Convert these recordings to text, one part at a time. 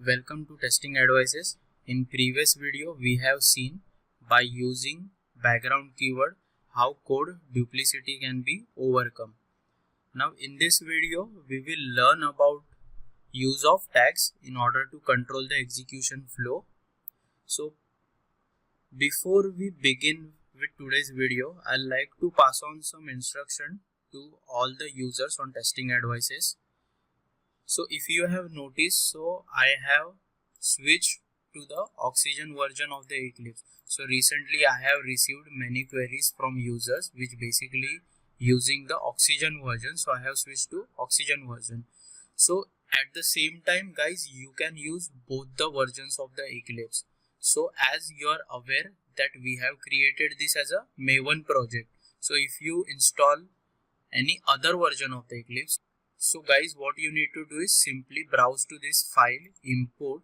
Welcome to Testing Advices. In previous video we have seen by using background keyword how code duplicity can be overcome. Now in this video we will learn about use of tags in order to control the execution flow. So before we begin with today's video, I'd like to pass on some instruction to all the users on Testing Advices. So if you have noticed, so I have switched to the Oxygen version of the Eclipse. So recently I have received many queries from users which basically using the Oxygen version. So I have switched to Oxygen version. So at the same time guys, you can use both the versions of the Eclipse. So as you are aware that we have created this as a Maven project. So if you install any other version of the Eclipse, so guys, what you need to do is simply browse to this file, import,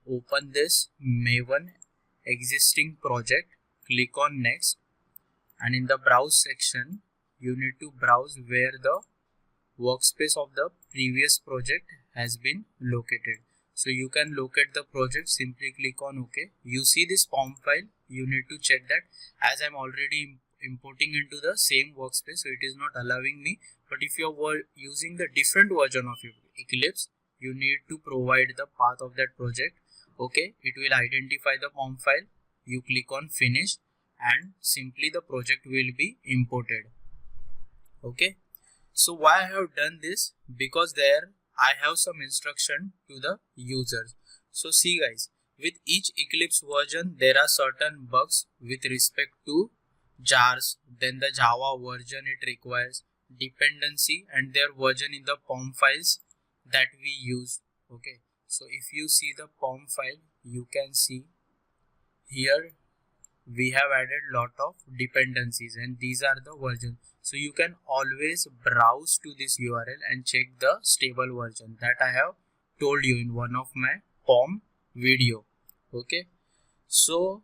open this Maven existing project, click on next, and in the browse section you need to browse where the workspace of the previous project has been located. So you can locate the project, simply click on OK. You see this POM file, you need to check that as I'm already importing into the same workspace, so it is not allowing me. But if you are using the different version of Eclipse, you need to provide the path of that project. Okay, it will identify the POM file. You click on finish and simply the project will be imported. Okay, so why I have done this? Because there I have some instruction to the users. So see guys, with each Eclipse version there are certain bugs with respect to jars, then the Java version it requires, dependency and their version in the POM files that we use. Okay, so if you see the POM file, you can see here we have added lot of dependencies and these are the versions. So you can always browse to this URL and check the stable version that I have told you in one of my POM video. Okay, so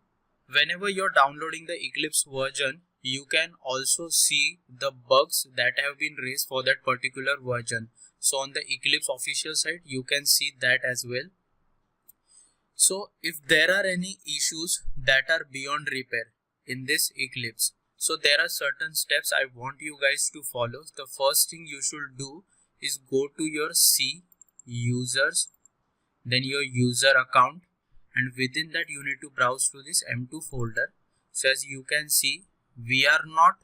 whenever you're downloading the Eclipse version, you can also see the bugs that have been raised for that particular version. So on the Eclipse official site, you can see that as well. So if there are any issues that are beyond repair in this Eclipse, so there are certain steps I want you guys to follow. The first thing you should do is go to your C users, then your user account, and within that you need to browse to this M2 folder. So as you can see, we are not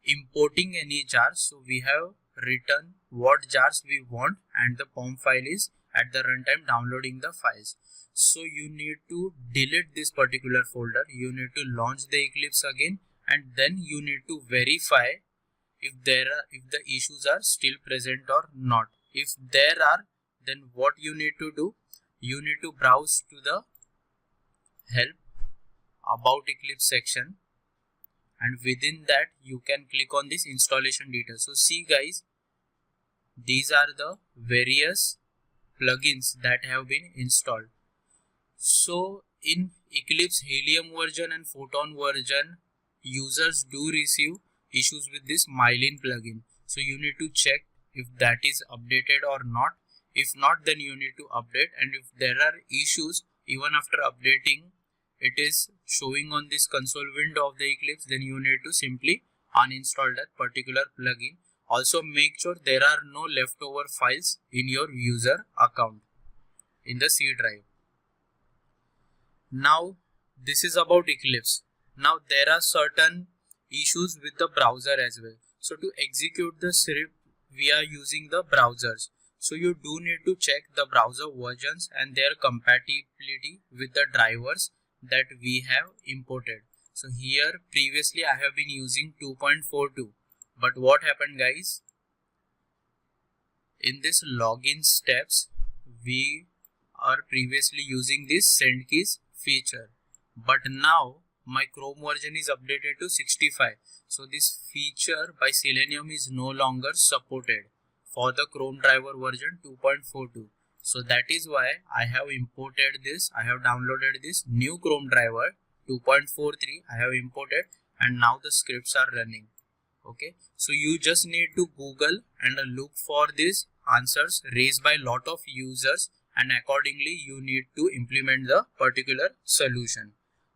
importing any jars, so we have written what jars we want and the POM file is at the runtime downloading the files. So you need to delete this particular folder, you need to launch the Eclipse again, and then you need to verify if the issues are still present or not. If there are, then what you need to do, you need to browse to the help about Eclipse section, and within that you can click on this installation details. So see guys, these are the various plugins that have been installed. So in Eclipse Helium version and Photon version, users do receive issues with this Myelin plugin. So you need to check if that is updated or not. If not, then you need to update, and if there are issues even after updating, it is showing on this console window of the Eclipse, then you need to simply uninstall that particular plugin. Also make sure there are no leftover files in your user account in the C drive. Now this is about Eclipse. Now there are certain issues with the browser as well. So to execute the script, we are using the browsers. So you do need to check the browser versions and their compatibility with the drivers that we have imported. So here previously I have been using 2.42, but what happened guys, in this login steps we are previously using this send keys feature, but now my Chrome version is updated to 65, so this feature by Selenium is no longer supported for the Chrome driver version 2.42. So that is why I have imported this, I have downloaded this new Chrome driver 2.43, I have imported, and now the scripts are running. Okay, so you just need to Google and look for these answers raised by lot of users and accordingly you need to implement the particular solution.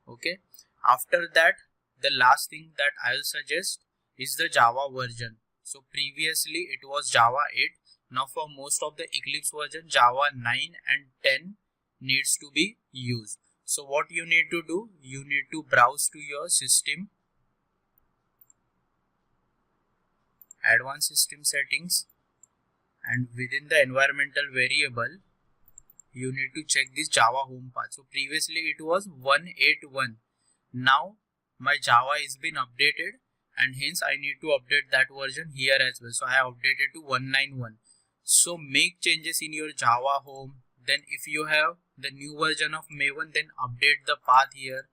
Okay, after that, the last thing that I'll suggest is the Java version. So previously it was Java 8. Now for most of the Eclipse version, Java 9 and 10 needs to be used. So what you need to do, you need to browse to your system, advanced system settings, and within the environmental variable, you need to check this Java home path. So previously it was 181. Now my Java is been updated, and hence I need to update that version here as well. So I have updated to 191. So make changes in your Java home. Then if you have the new version of Maven, then update the path here.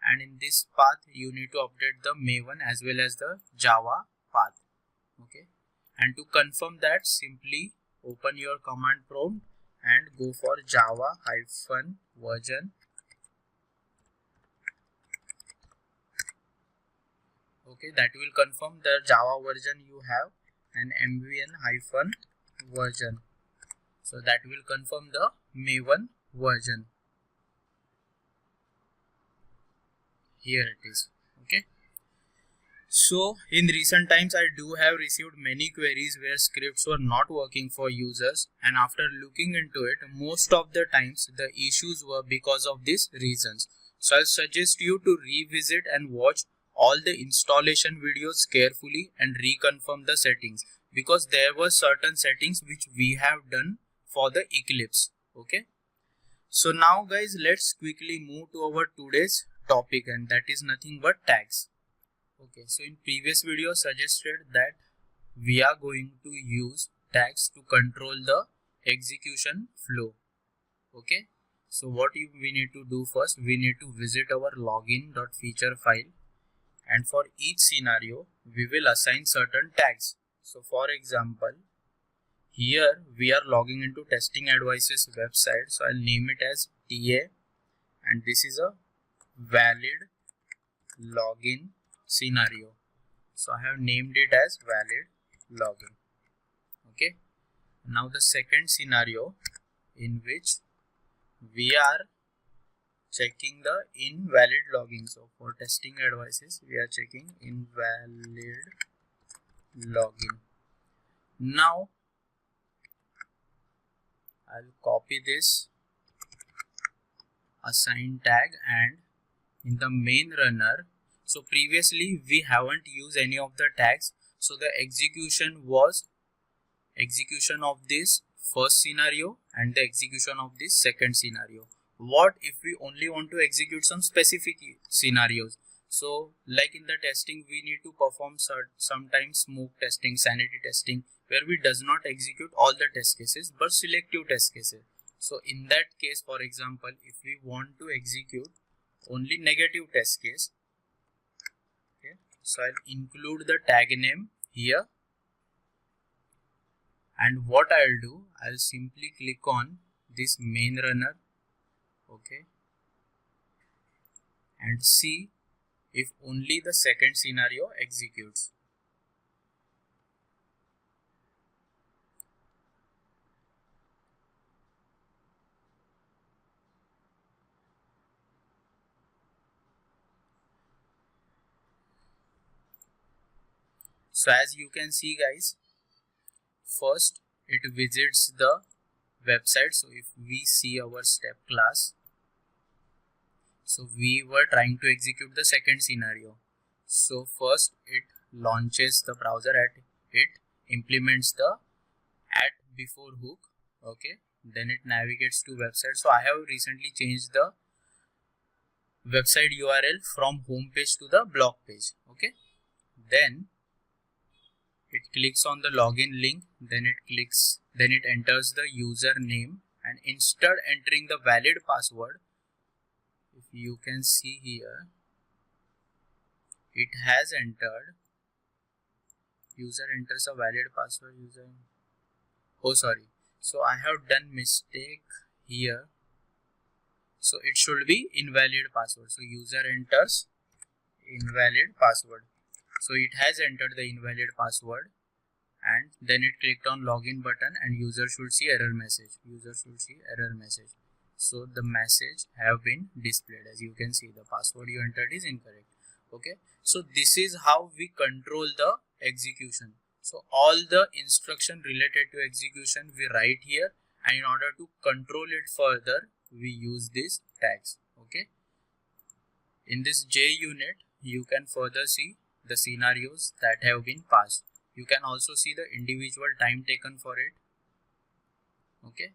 And in this path, you need to update the Maven as well as the Java path. Okay. And to confirm that, simply open your command prompt and go for Java -version. Okay, that will confirm the Java version you have, and -version. So that will confirm the Maven version. Here it is. Okay. So in recent times, I do have received many queries where scripts were not working for users, and after looking into it, most of the times the issues were because of these reasons. So I'll suggest you to revisit and watch all the installation videos carefully and reconfirm the settings, because there were certain settings which we have done for the Eclipse. Okay. So now guys, let's quickly move to our today's topic, and that is nothing but tags. Okay, so in previous video suggested that we are going to use tags to control the execution flow. Okay, so what we need to do first, we need to visit our login.feature file, and for each scenario we will assign certain tags. So for example, here we are logging into testing advices website, so I'll name it as TA, and this is a valid login scenario. So I have named it as valid login. Okay. Now the second scenario, in which we are checking the invalid login. So for testing advices, we are checking invalid login. Now I'll copy this assign tag, and in the Mainrunner, so previously we haven't used any of the tags, so the execution was execution of this first scenario and the execution of this second scenario. What if we only want to execute some specific scenarios? So like in the testing, we need to perform sometimes smoke testing, sanity testing, where we does not execute all the test cases but selective test cases. So in that case, for example, if we want to execute only negative test case, okay, so I'll include the tag name here, and what I'll do, I'll simply click on this Mainrunner, okay, and see if only the second scenario executes. So as you can see guys, first it visits the website. So if we see our step class, so we were trying to execute the second scenario. So first it launches the browser, it implements the at before hook, okay, then it navigates to website. So I have recently changed the website URL from home page to the blog page, okay. Then it clicks on the login link, then it enters the username, and instead entering the valid password, if you can see here, it has entered, user enters a valid password, so I have done mistake here, so it should be invalid password. So user enters invalid password, so it has entered the invalid password, and then it clicked on login button and user should see error message. So the message have been displayed. As you can see, the password you entered is incorrect. Okay, so this is how we control the execution. So all the instruction related to execution we write here, and in order to control it further we use these tags. Okay, in this JUnit you can further see the scenarios that have been passed. You can also see the individual time taken for it. Okay,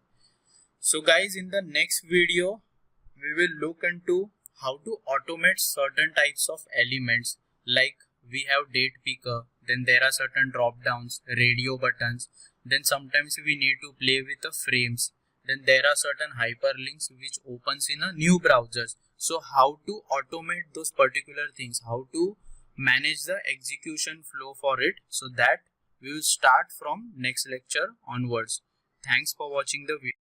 so guys, in the next video we will look into how to automate certain types of elements, like we have date picker, then there are certain drop downs, radio buttons, then sometimes we need to play with the frames, then there are certain hyperlinks which opens in a new browsers. So how to automate those particular things, how to manage the execution flow for it, so that we will start from next lecture onwards. Thanks for watching the video.